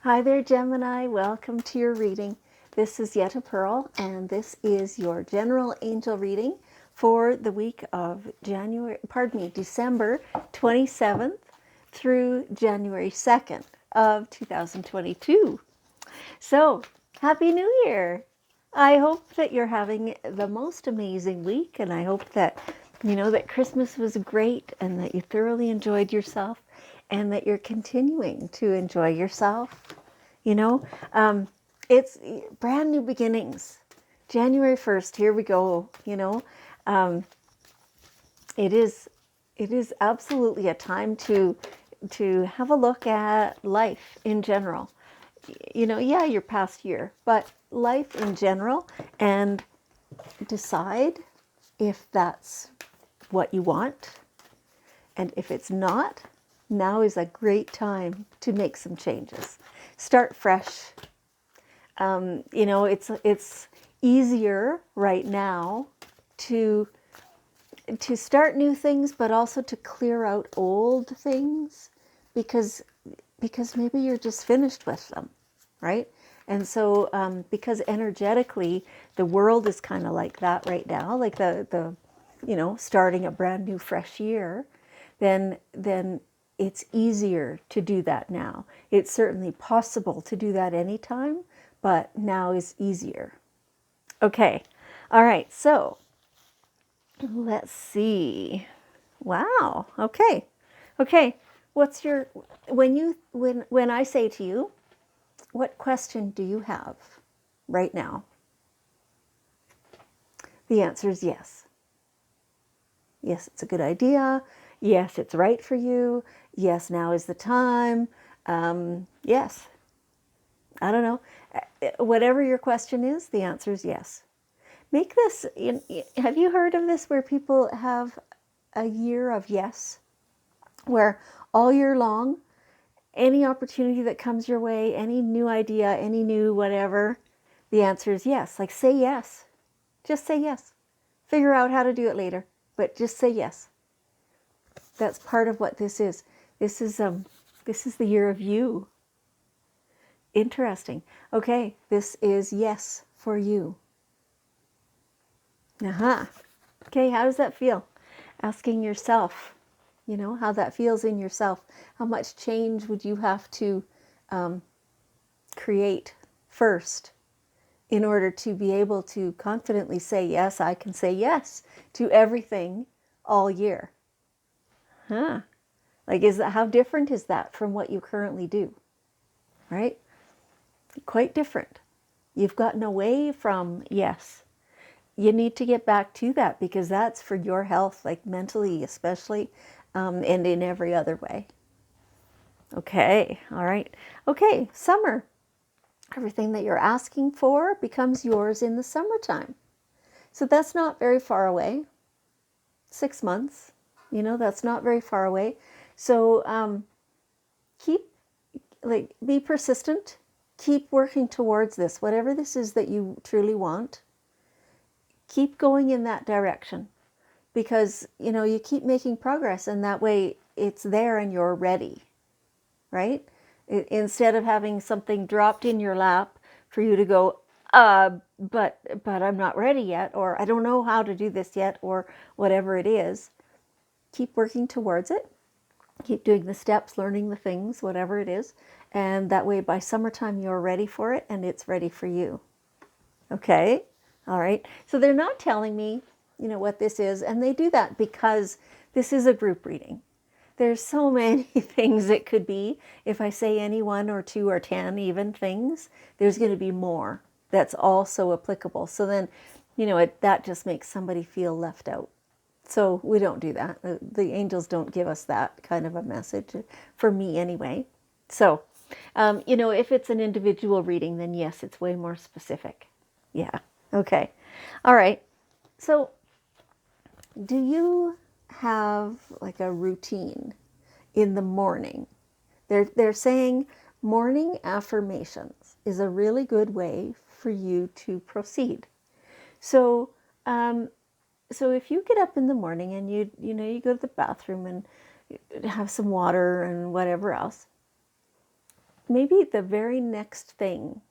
Hi there, Gemini. Welcome to your reading. This is Yetta Pearl, and this is your general angel reading for the week of December 27th through January 2nd of 2022. So, Happy New Year! I hope that you're having the most amazing week, and I hope that that Christmas was great and that you thoroughly enjoyed yourself and that you're continuing to enjoy yourself. It's brand new beginnings. January 1st, here we go. It is absolutely a time to have a look at life in general. Your past year, but life in general, and decide if that's what you want. And if it's not, now is a great time to make some changes. Start fresh. It's easier right now to start new things, but also to clear out old things because maybe you're just finished with them, right? And so because energetically the world is kind of like that right now, like the starting a brand new fresh year, then it's easier to do that now. It's certainly possible to do that anytime, but now is easier. Okay. All right. So let's see. Wow. Okay. Okay. What's your, when I say to you, what question do you have right now? The answer is yes. Yes, it's a good idea. Yes, it's right for you. Yes, now is the time. Yes. I don't know. Whatever your question is, the answer is yes. Make this, have you heard of this where people have a year of yes? Where all year long, any opportunity that comes your way, any new idea, any new whatever, the answer is yes. Like say yes. Just say yes. Figure out how to do it later, but just say yes. That's part of what this is. This is the year of you. Interesting. Okay, this is yes for you. Okay, how does that feel? Asking yourself, how that feels in yourself. How much change would you have to create first in order to be able to confidently say, yes, I can say yes to everything all year? Like, how different is that from what you currently do? Right? Quite different. You've gotten away from yes. You need to get back to that because that's for your health, like mentally especially, and in every other way. Okay, all right. Okay, summer. Everything that you're asking for becomes yours in the summertime. So that's not very far away. 6 months, that's not very far away. So be persistent. Keep working towards this. Whatever this is that you truly want, keep going in that direction because, you keep making progress and that way it's there and you're ready, right? Instead of having something dropped in your lap for you to go, but I'm not ready yet, or I don't know how to do this yet, or whatever it is, keep working towards it. Keep doing the steps, learning the things, whatever it is. And that way by summertime, you're ready for it and it's ready for you. Okay. All right. So they're not telling me, what this is. And they do that because this is a group reading. There's so many things it could be. If I say any 1 or 2 or 10 even things, there's going to be more that's also applicable. So then, that just makes somebody feel left out. So we don't do that. The angels don't give us that kind of a message, for me anyway. So, if it's an individual reading, then yes, it's way more specific. Yeah. Okay. All right. So do you have like a routine in the morning? They're saying morning affirmations is a really good way for you to proceed. So, so if you get up in the morning and you go to the bathroom and have some water and whatever else, maybe the very next thing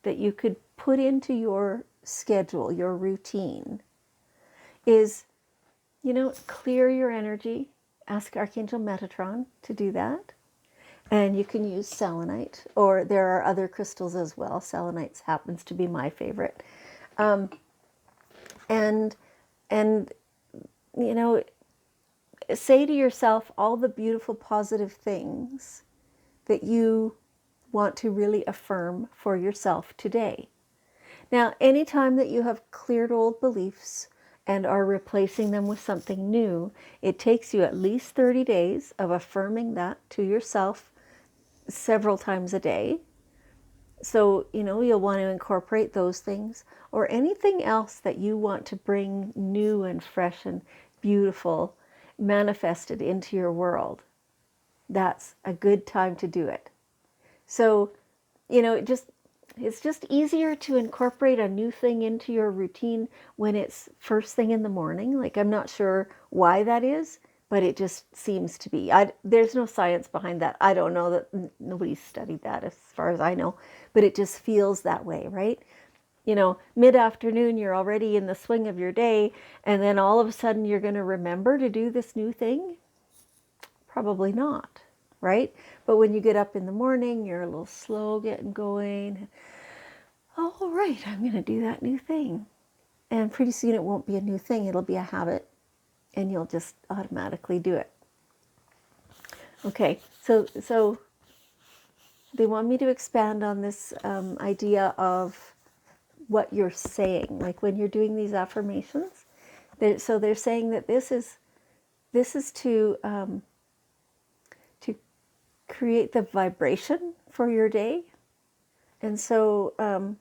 that you could put into your schedule, your routine, is, clear your energy. Ask Archangel Metatron to do that. And you can use selenite, or there are other crystals as well. Selenite happens to be my favorite. And, and, say to yourself all the beautiful positive things that you want to really affirm for yourself today. Now, anytime that you have cleared old beliefs and are replacing them with something new, it takes you at least 30 days of affirming that to yourself several times a day. So, you'll want to incorporate those things or anything else that you want to bring new and fresh and beautiful manifested into your world. That's a good time to do it. So, it's just easier to incorporate a new thing into your routine when it's first thing in the morning. Like, I'm not sure why that is, but it just seems to be. There's no science behind that. I don't know, that nobody's studied that as far as I know, but it just feels that way, right? Mid-afternoon, you're already in the swing of your day, and then all of a sudden you're going to remember to do this new thing? Probably not, right? But when you get up in the morning, you're a little slow getting going. Oh, right, I'm going to do that new thing. And pretty soon it won't be a new thing, it'll be a habit, and you'll just automatically do it. Okay, so they want me to expand on this idea of what you're saying, like when you're doing these affirmations. So they're saying that this is to create the vibration for your day. And so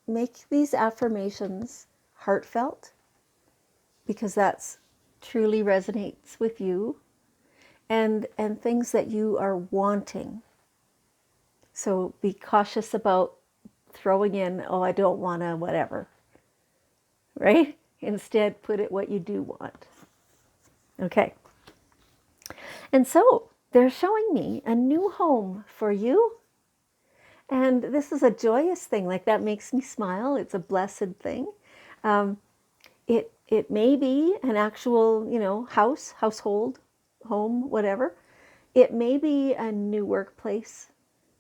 make these affirmations heartfelt, because that's truly resonates with you, and things that you are wanting. So be cautious about throwing in, oh, I don't want to whatever, right? Instead, put it what you do want. Okay. And so they're showing me a new home for you. And this is a joyous thing. Like, that makes me smile. It's a blessed thing. It may be an actual, household, home, whatever. It may be a new workplace,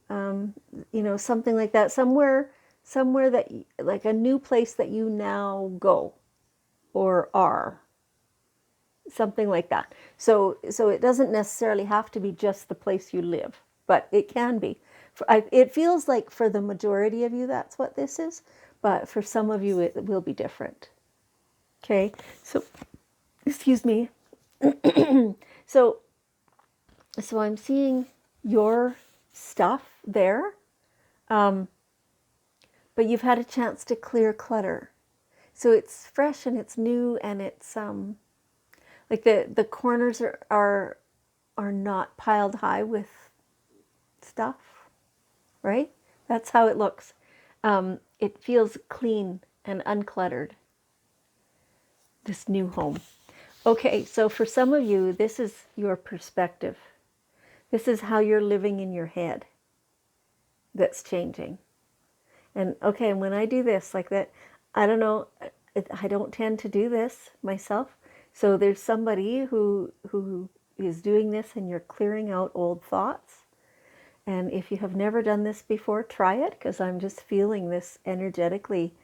something like that. Somewhere that, like a new place that you now go or are. Something like that. So it doesn't necessarily have to be just the place you live, but it can be. It feels like for the majority of you that's what this is, but for some of you it will be different. Okay, so excuse me. So I'm seeing your stuff there, but you've had a chance to clear clutter. So it's fresh and it's new, and it's like the corners are not piled high with stuff, right? That's how it looks. It feels clean and uncluttered, this new home. Okay, so for some of you, this is your perspective. This is how you're living in your head that's changing. And okay, and when I do this like that, I don't know, I don't tend to do this myself. So there's somebody who is doing this, and you're clearing out old thoughts. And if you have never done this before, try it, because I'm just feeling this energetically,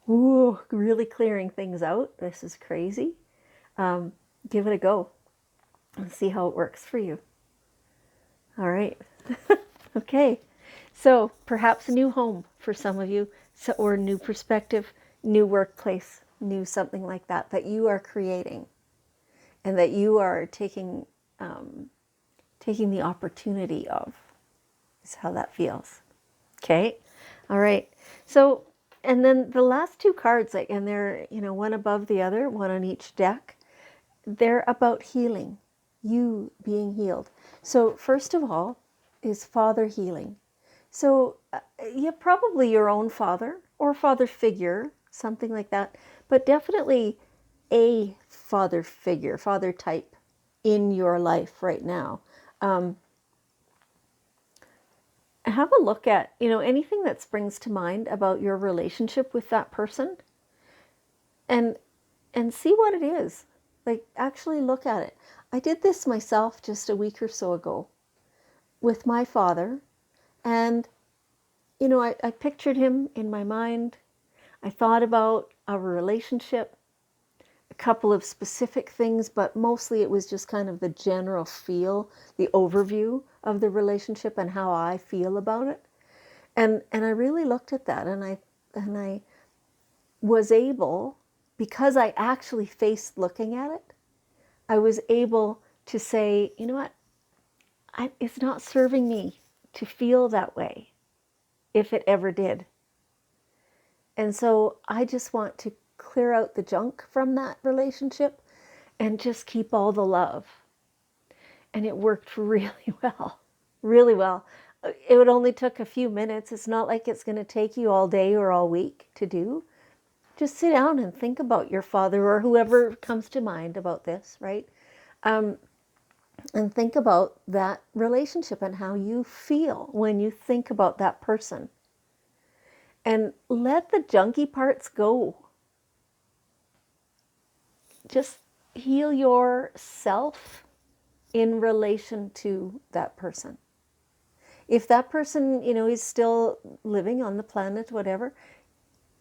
really clearing things out. This is crazy. Give it a go and see how it works for you. All right. Okay. So perhaps a new home for some of you, or a new perspective, new workplace, new something like that, that you are creating, and that you are taking the opportunity of, is how that feels. Okay. All right. So, and then the last two cards, like, and they're, one above the other, one on each deck, they're about healing, you being healed. So first of all is father healing. So you're probably your own father or father figure, something like that, but definitely a father figure, father type in your life right now. have a look at, anything that springs to mind about your relationship with that person, and see what it is. Like, actually look at it. I did this myself just a week or so ago with my father, and I pictured him in my mind. I thought about our relationship, a couple of specific things, but mostly it was just kind of the general feel, the overview of the relationship and how I feel about it. And I really looked at that, and I was able, because I actually faced looking at it, I was able to say, you know what, it's not serving me to feel that way, if it ever did. And so I just want to clear out the junk from that relationship and just keep all the love. And it worked really well, really well. It only took a few minutes. It's not like it's going to take you all day or all week to do. Just sit down and think about your father or whoever comes to mind about this, right? And think about that relationship and how you feel when you think about that person. And let the junky parts go. Just heal yourself in relation to that person. If that person, is still living on the planet, whatever,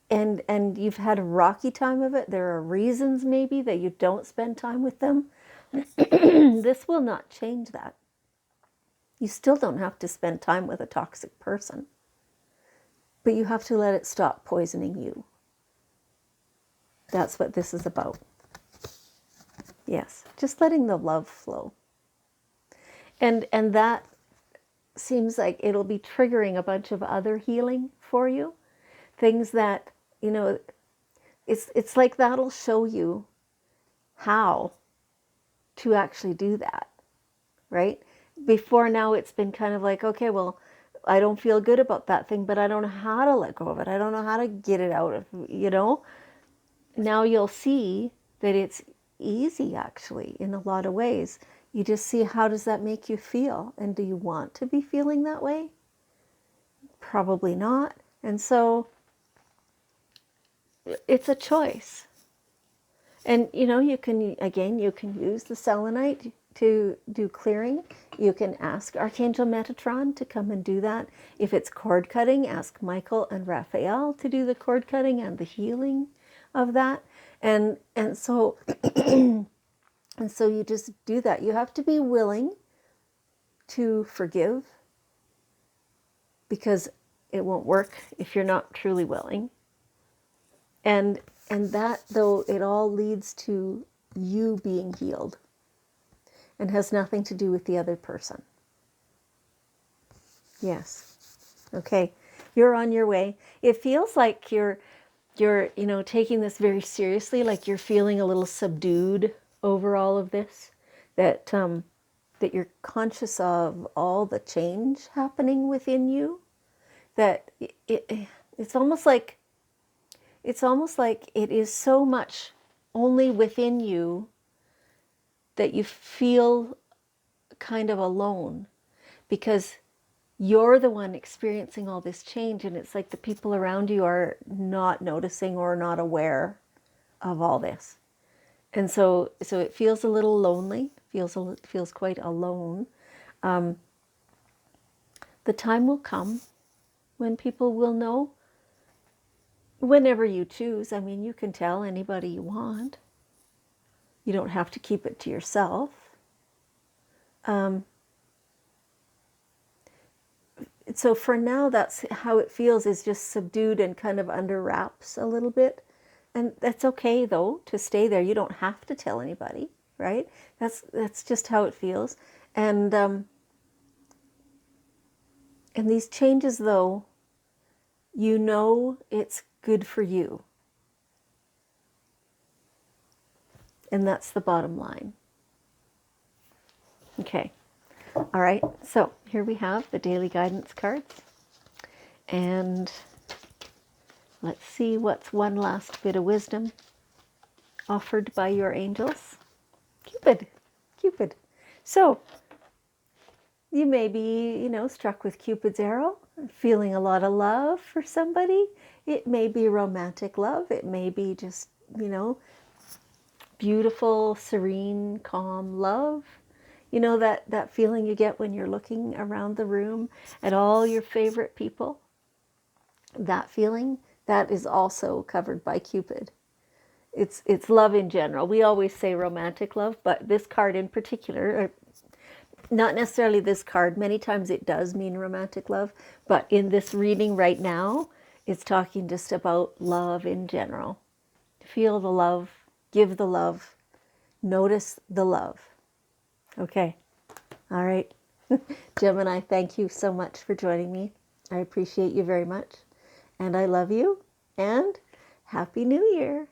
and you've had a rocky time of it, there are reasons maybe that you don't spend time with them, this will not change that. You still don't have to spend time with a toxic person, but you have to let it stop poisoning you. That's what this is about. Yes, just letting the love flow. And that seems like it'll be triggering a bunch of other healing for you. Things that, it's like that'll show you how to actually do that, right? Before now, it's been kind of like, okay, well, I don't feel good about that thing, but I don't know how to let go of it. I don't know how to get it out of, Now you'll see that it's easy, actually, in a lot of ways. You just see, how does that make you feel? And do you want to be feeling that way? Probably not. And so it's a choice. And, you can use the selenite to do clearing. You can ask Archangel Metatron to come and do that. If it's cord cutting, ask Michael and Raphael to do the cord cutting and the healing of that. And so and so you just do that. You have to be willing to forgive, because it won't work if you're not truly willing. And that, though, it all leads to you being healed and has nothing to do with the other person. Yes. Okay. You're on your way. It feels like you're taking this very seriously, like you're feeling a little subdued over all of this, that that you're conscious of all the change happening within you, that it's almost like it is so much only within you that you feel kind of alone, because you're the one experiencing all this change, and it's like the people around you are not noticing or not aware of all this. And so it feels a little lonely, feels quite alone. The time will come when people will know, whenever you choose. I mean, you can tell anybody you want. You don't have to keep it to yourself. So for now, that's how it feels, is just subdued and kind of under wraps a little bit. And that's okay, though, to stay there. You don't have to tell anybody, right? That's just how it feels. And these changes, though, it's good for you. And that's the bottom line. Okay. All right. So here we have the daily guidance cards. And let's see what's one last bit of wisdom offered by your angels. Cupid. So, You may be, struck with Cupid's arrow, feeling a lot of love for somebody. It may be romantic love. It may be just, beautiful, serene, calm love. That feeling you get when you're looking around the room at all your favorite people. That feeling, that is also covered by Cupid. It's love in general. We always say romantic love, but this card in particular, not necessarily this card, many times it does mean romantic love, but in this reading right now, it's talking just about love in general. Feel the love, give the love, notice the love. Okay. All right. Gemini, thank you so much for joining me. I appreciate you very much. And I love you. And Happy New Year.